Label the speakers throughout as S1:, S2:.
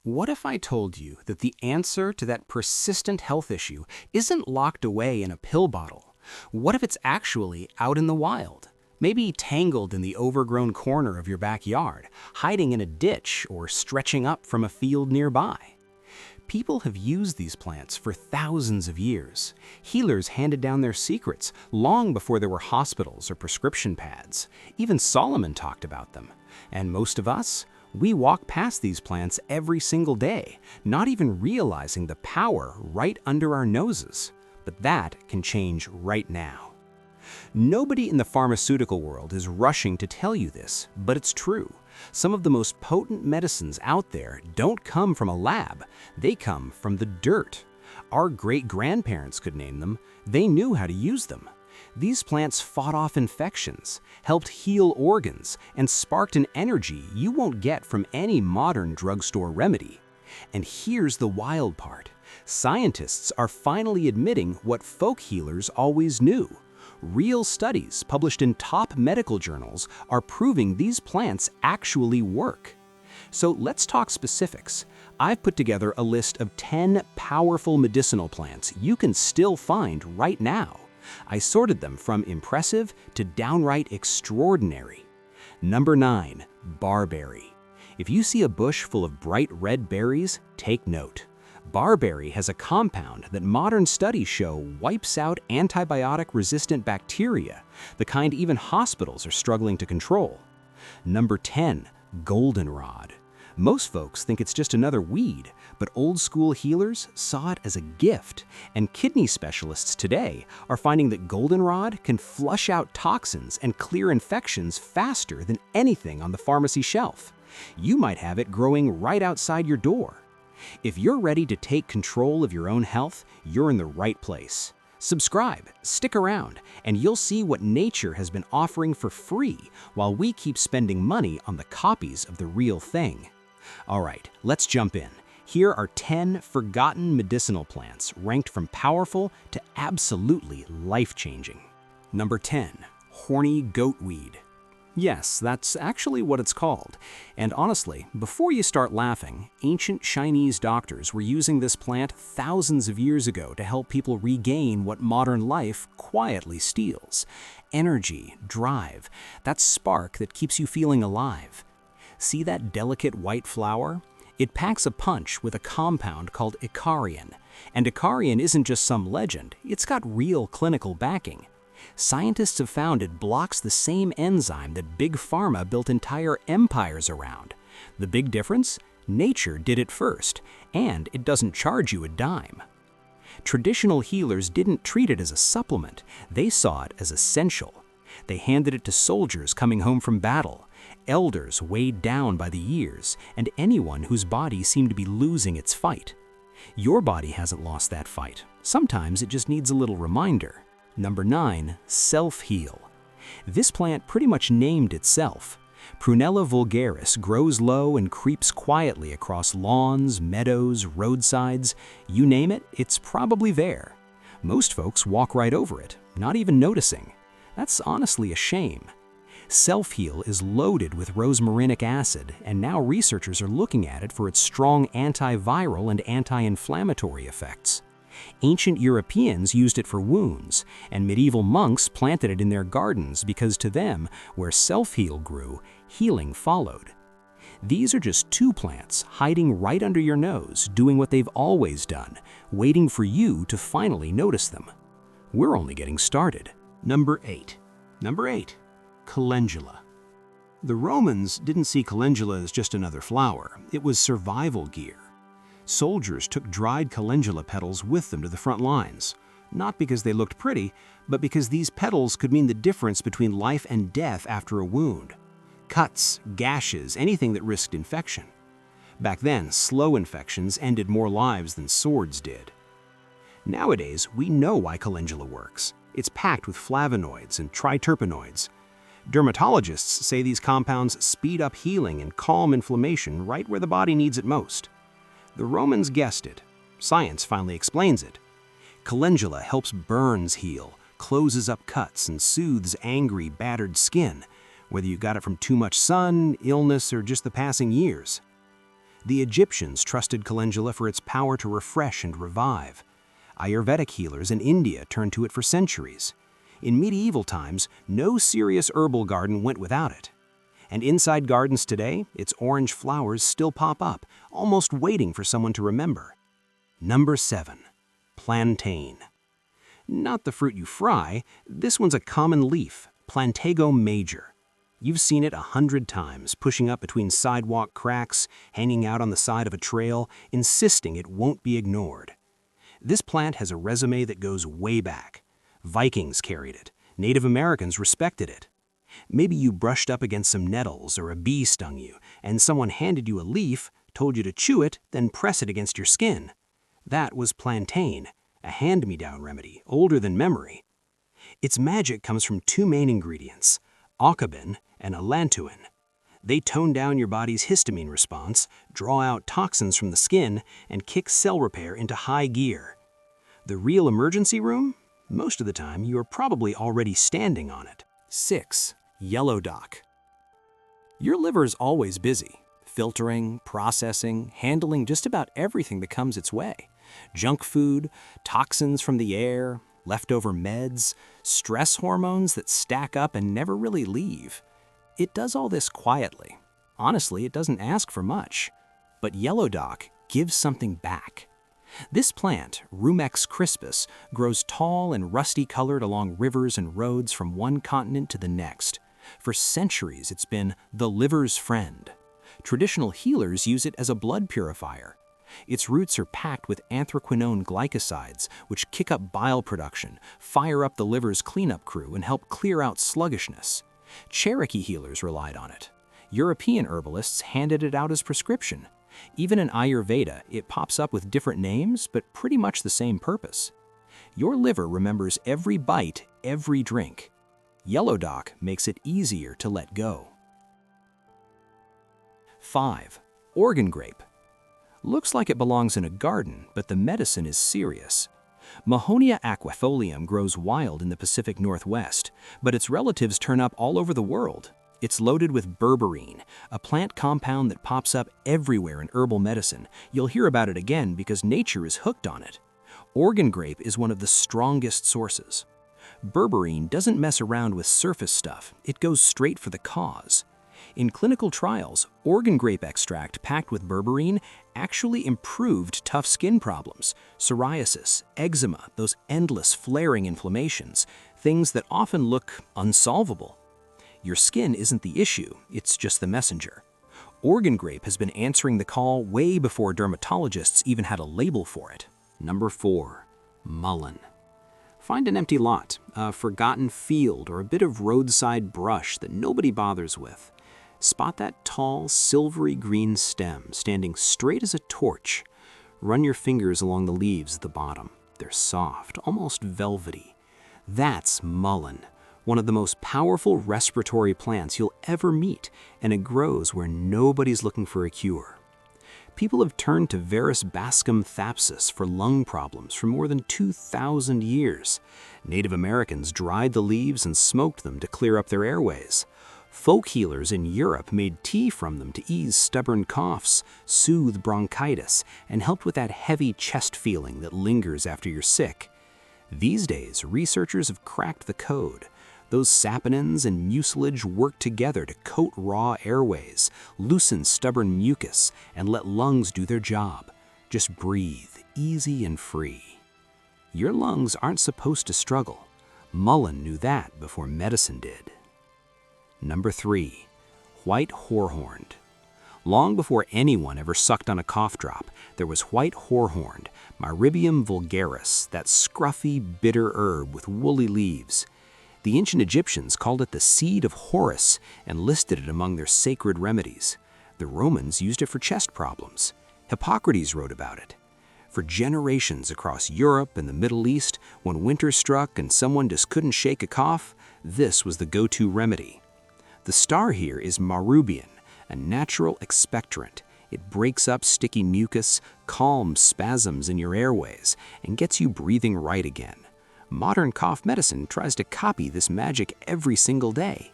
S1: What if I told you that the answer to that persistent health issue isn't locked away in a pill bottle? What if it's actually out in the wild? Maybe tangled in the overgrown corner of your backyard, hiding in a ditch, or stretching up from a field nearby. People have used these plants for thousands of years. Healers handed down their secrets long before there were hospitals or prescription pads. Even Solomon talked about them. And most of us, we walk past these plants every single day, not even realizing the power right under our noses. But that can change right now. Nobody in the pharmaceutical world is rushing to tell you this, but it's true. Some of the most potent medicines out there don't come from a lab, they come from the dirt. Our great-grandparents could name them. They knew how to use them. These plants fought off infections, helped heal organs, and sparked an energy you won't get from any modern drugstore remedy. And here's the wild part. Scientists are finally admitting what folk healers always knew. Real studies published in top medical journals are proving these plants actually work. So let's talk specifics. I've put together a list of 10 powerful medicinal plants you can still find right now. I sorted them from impressive to downright extraordinary. Number 9, barberry. If you see a bush full of bright red berries, take note. Barberry has a compound that modern studies show wipes out antibiotic-resistant bacteria, the kind even hospitals are struggling to control. Number 10, goldenrod. Most folks think it's just another weed, but old-school healers saw it as a gift, and kidney specialists today are finding that goldenrod can flush out toxins and clear infections faster than anything on the pharmacy shelf. You might have it growing right outside your door. If you're ready to take control of your own health, you're in the right place. Subscribe, stick around, and you'll see what nature has been offering for free while we keep spending money on the copies of the real thing. All right, let's jump in. Here are 10 forgotten medicinal plants ranked from powerful to absolutely life-changing. Number 10, Horny Goat Weed. Yes, that's actually what it's called. And honestly, before you start laughing, ancient Chinese doctors were using this plant thousands of years ago to help people regain what modern life quietly steals. Energy, drive, that spark that keeps you feeling alive. See that delicate white flower? It packs a punch with a compound called Icarian. And Icarian isn't just some legend, it's got real clinical backing. Scientists have found it blocks the same enzyme that Big Pharma built entire empires around. The big difference? Nature did it first, and it doesn't charge you a dime. Traditional healers didn't treat it as a supplement, they saw it as essential. They handed it to soldiers coming home from battle, elders weighed down by the years, and anyone whose body seemed to be losing its fight. Your body hasn't lost that fight. Sometimes it just needs a little reminder. Number 9, self-heal. This plant pretty much named itself. Prunella vulgaris grows low and creeps quietly across lawns, meadows, roadsides. You name it, it's probably there. Most folks walk right over it, not even noticing. That's honestly a shame. Self-heal is loaded with rosmarinic acid, and now researchers are looking at it for its strong antiviral and anti-inflammatory effects. Ancient Europeans used it for wounds, and medieval monks planted it in their gardens because to them, where self-heal grew, healing followed. These are just 2 plants hiding right under your nose, doing what they've always done, waiting for you to finally notice them. We're only getting started. Number 8, Calendula. The Romans didn't see calendula as just another flower, it was survival gear. Soldiers took dried calendula petals with them to the front lines, not because they looked pretty, but because these petals could mean the difference between life and death after a wound. Cuts, gashes, anything that risked infection. Back then, slow infections ended more lives than swords did. Nowadays, we know why calendula works. It's packed with flavonoids and triterpenoids. Dermatologists say these compounds speed up healing and calm inflammation right where the body needs it most. The Romans guessed it. Science finally explains it. Calendula helps burns heal, closes up cuts, and soothes angry, battered skin, whether you got it from too much sun, illness, or just the passing years. The Egyptians trusted calendula for its power to refresh and revive. Ayurvedic healers in India turned to it for centuries. In medieval times, no serious herbal garden went without it. And inside gardens today, its orange flowers still pop up, almost waiting for someone to remember. Number 7. Plantain. Not the fruit you fry, this one's a common leaf, Plantago major. You've seen it 100 times, pushing up between sidewalk cracks, hanging out on the side of a trail, insisting it won't be ignored. This plant has a resume that goes way back. Vikings carried it. Native Americans respected it. Maybe you brushed up against some nettles or a bee stung you, and someone handed you a leaf, told you to chew it, then press it against your skin. That was plantain, a hand-me-down remedy, older than memory. Its magic comes from 2 main ingredients, aucabin and allantoin. They tone down your body's histamine response, draw out toxins from the skin, and kick cell repair into high gear. The real emergency room? Most of the time, you are probably already standing on it. 6. Yellow dock. Your liver's always busy, filtering, processing, handling just about everything that comes its way. Junk food, toxins from the air, leftover meds, stress hormones that stack up and never really leave. It does all this quietly. Honestly, it doesn't ask for much. But yellow dock gives something back. This plant, Rumex crispus, grows tall and rusty-colored along rivers and roads from one continent to the next. For centuries, it's been the liver's friend. Traditional healers use it as a blood purifier. Its roots are packed with anthraquinone glycosides, which kick up bile production, fire up the liver's cleanup crew, and help clear out sluggishness. Cherokee healers relied on it. European herbalists handed it out as prescription. Even in Ayurveda, it pops up with different names, but pretty much the same purpose. Your liver remembers every bite, every drink. Yellow dock makes it easier to let go. 5. Organ grape. Looks like it belongs in a garden, but the medicine is serious. Mahonia aquifolium grows wild in the Pacific Northwest, but its relatives turn up all over the world. It's loaded with berberine, a plant compound that pops up everywhere in herbal medicine. You'll hear about it again because nature is hooked on it. Organ grape is one of the strongest sources. Berberine doesn't mess around with surface stuff, it goes straight for the cause. In clinical trials, organ grape extract packed with berberine actually improved tough skin problems, psoriasis, eczema, those endless flaring inflammations, things that often look unsolvable. Your skin isn't the issue, it's just the messenger. Organ grape has been answering the call way before dermatologists even had a label for it. Number 4. Mullein. Find an empty lot, a forgotten field, or a bit of roadside brush that nobody bothers with. Spot that tall, silvery green stem standing straight as a torch. Run your fingers along the leaves at the bottom. They're soft, almost velvety. That's mullein, one of the most powerful respiratory plants you'll ever meet, and it grows where nobody's looking for a cure. People have turned to Varus bascum thapsus for lung problems for more than 2,000 years. Native Americans dried the leaves and smoked them to clear up their airways. Folk healers in Europe made tea from them to ease stubborn coughs, soothe bronchitis, and helped with that heavy chest feeling that lingers after you're sick. These days, researchers have cracked the code. Those saponins and mucilage work together to coat raw airways, loosen stubborn mucus, and let lungs do their job. Just breathe, easy and free. Your lungs aren't supposed to struggle. Mullein knew that before medicine did. Number 3. White hoarhorned. Long before anyone ever sucked on a cough drop, there was white hoarhorned, Marigold vulgaris, that scruffy, bitter herb with woolly leaves. The ancient Egyptians called it the seed of Horus and listed it among their sacred remedies. The Romans used it for chest problems. Hippocrates wrote about it. For generations across Europe and the Middle East, when winter struck and someone just couldn't shake a cough, this was the go-to remedy. The star here is marubian, a natural expectorant. It breaks up sticky mucus, calms spasms in your airways, and gets you breathing right again. Modern cough medicine tries to copy this magic every single day.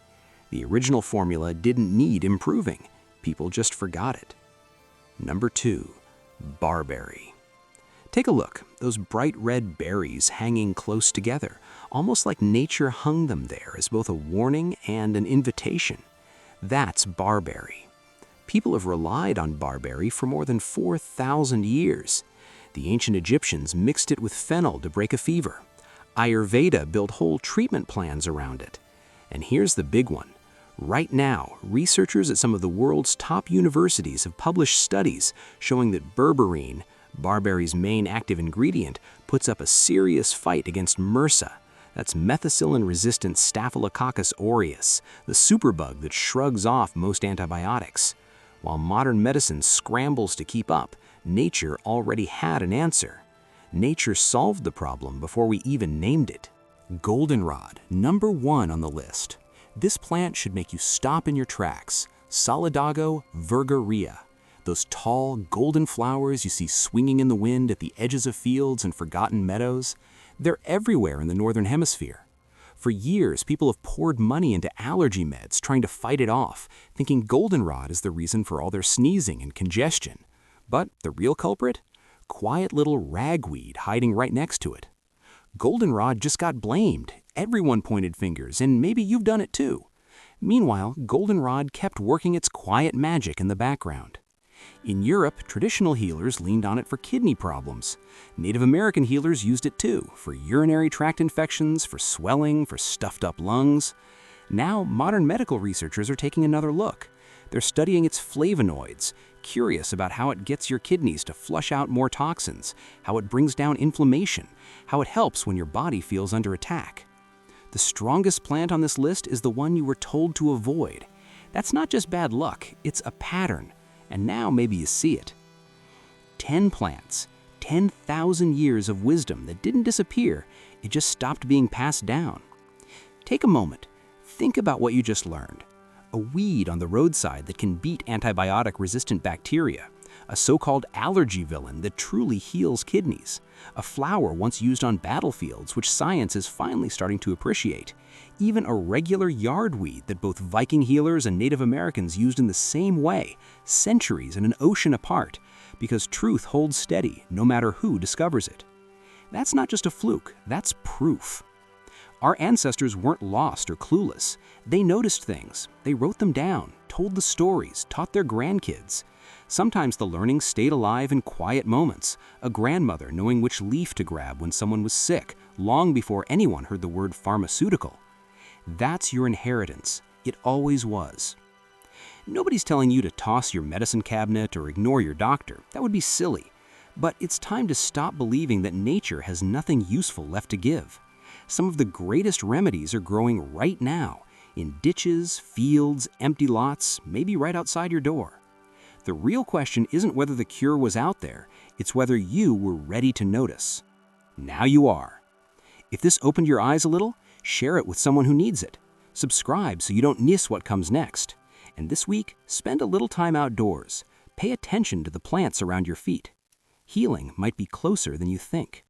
S1: The original formula didn't need improving. People just forgot it. Number 2. Barberry. Take a look, those bright red berries hanging close together, almost like nature hung them there as both a warning and an invitation. That's barberry. People have relied on barberry for more than 4,000 years. The ancient Egyptians mixed it with fennel to break a fever. Ayurveda built whole treatment plans around it. And here's the big one. Right now, researchers at some of the world's top universities have published studies showing that berberine, barberry's main active ingredient, puts up a serious fight against MRSA. That's methicillin-resistant Staphylococcus aureus, the superbug that shrugs off most antibiotics. While modern medicine scrambles to keep up, nature already had an answer. Nature solved the problem before we even named it. Goldenrod, number 1 on the list. This plant should make you stop in your tracks. Solidago vulgaris. Those tall, golden flowers you see swinging in the wind at the edges of fields and forgotten meadows. They're everywhere in the Northern Hemisphere. For years, people have poured money into allergy meds trying to fight it off, thinking goldenrod is the reason for all their sneezing and congestion. But the real culprit? Quiet little ragweed hiding right next to it. Goldenrod just got blamed. Everyone pointed fingers, and maybe you've done it too. Meanwhile, goldenrod kept working its quiet magic in the background. In Europe, traditional healers leaned on it for kidney problems. Native American healers used it too, for urinary tract infections, for swelling, for stuffed up lungs. Now, modern medical researchers are taking another look. They're studying its flavonoids, curious about how it gets your kidneys to flush out more toxins, how it brings down inflammation, how it helps when your body feels under attack. The strongest plant on this list is the one you were told to avoid. That's not just bad luck, it's a pattern. And now maybe you see it. 10 plants, 10,000 years of wisdom that didn't disappear, it just stopped being passed down. Take a moment, think about what you just learned. A weed on the roadside that can beat antibiotic-resistant bacteria, a so-called allergy villain that truly heals kidneys, a flower once used on battlefields which science is finally starting to appreciate, even a regular yardweed that both Viking healers and Native Americans used in the same way, centuries and an ocean apart, because truth holds steady no matter who discovers it. That's not just a fluke, that's proof. Our ancestors weren't lost or clueless. They noticed things, they wrote them down, told the stories, taught their grandkids. Sometimes the learning stayed alive in quiet moments, a grandmother knowing which leaf to grab when someone was sick, long before anyone heard the word pharmaceutical. That's your inheritance. It always was. Nobody's telling you to toss your medicine cabinet or ignore your doctor. That would be silly. But it's time to stop believing that nature has nothing useful left to give. Some of the greatest remedies are growing right now, in ditches, fields, empty lots, maybe right outside your door. The real question isn't whether the cure was out there, it's whether you were ready to notice. Now you are. If this opened your eyes a little, share it with someone who needs it. Subscribe so you don't miss what comes next. And this week, spend a little time outdoors. Pay attention to the plants around your feet. Healing might be closer than you think.